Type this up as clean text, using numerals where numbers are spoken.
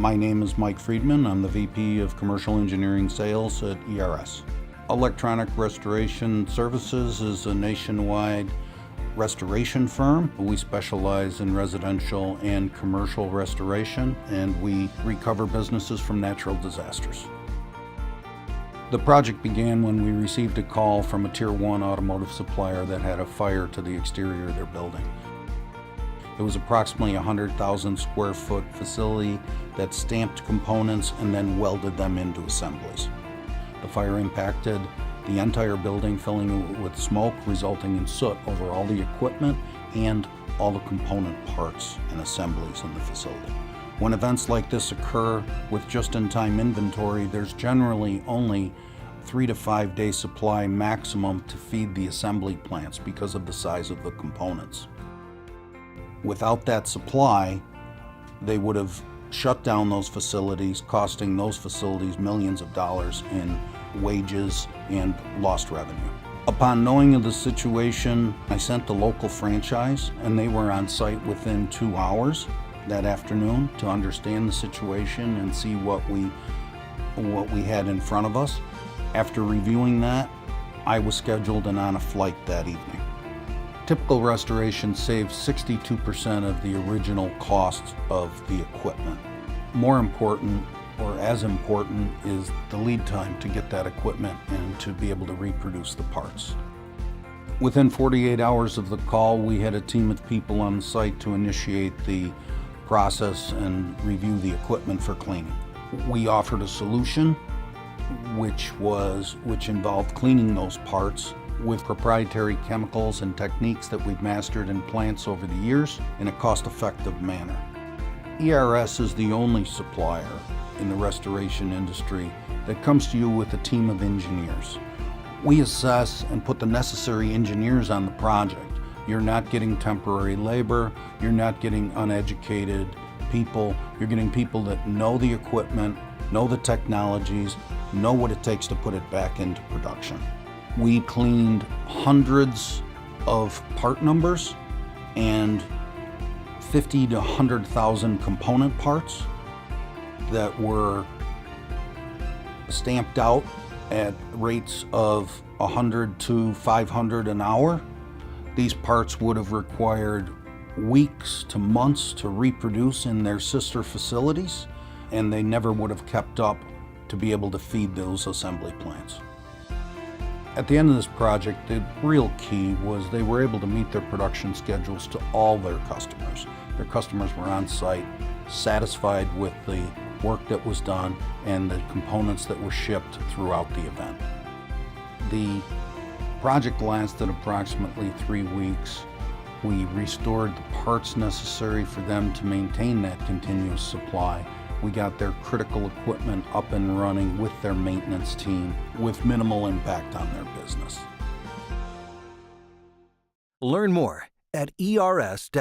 My name is Mike Friedman. I'm the VP of Commercial Engineering Sales at ERS. Electronic Restoration Services is a nationwide restoration firm. We specialize in residential and commercial restoration, and we recover businesses from natural disasters. The project began when we received a call from a Tier 1 automotive supplier that had a fire to the exterior of their building. It was approximately 100,000 square foot facility that stamped components and then welded them into assemblies. The fire impacted the entire building, filling it with smoke, resulting in soot over all the equipment and all the component parts and assemblies in the facility. When events like this occur with just-in-time inventory, there's generally only 3 to 5 day supply maximum to feed the assembly plants because of the size of the components. Without that supply, they would have shut down those facilities, costing those facilities millions of dollars in wages and lost revenue. Upon knowing of the situation, I sent the local franchise, and they were on site within 2 hours that afternoon to understand the situation and see what we had in front of us. After reviewing that, I was scheduled and on a flight that evening. Typical restoration saves 62% of the original cost of the equipment. More important, or as important, is the lead time to get that equipment and to be able to reproduce the parts. Within 48 hours of the call, we had a team of people on site to initiate the process and review the equipment for cleaning. We offered a solution which involved cleaning those parts with proprietary chemicals and techniques that we've mastered in plants over the years in a cost-effective manner. ERS is the only supplier in the restoration industry that comes to you with a team of engineers. We assess and put the necessary engineers on the project. You're not getting temporary labor, you're not getting uneducated people, you're getting people that know the equipment, know the technologies, know what it takes to put it back into production. We cleaned hundreds of part numbers and 50 to 100,000 component parts that were stamped out at rates of 100 to 500 an hour. These parts would have required weeks to months to reproduce in their sister facilities, and they never would have kept up to be able to feed those assembly plants. At the end of this project, the real key was they were able to meet their production schedules to all their customers. Their customers were on site, satisfied with the work that was done and the components that were shipped throughout the event. The project lasted approximately 3 weeks. We restored the parts necessary for them to maintain that continuous supply. We got their critical equipment up and running with their maintenance team with minimal impact on their business. Learn more at ers-us.com.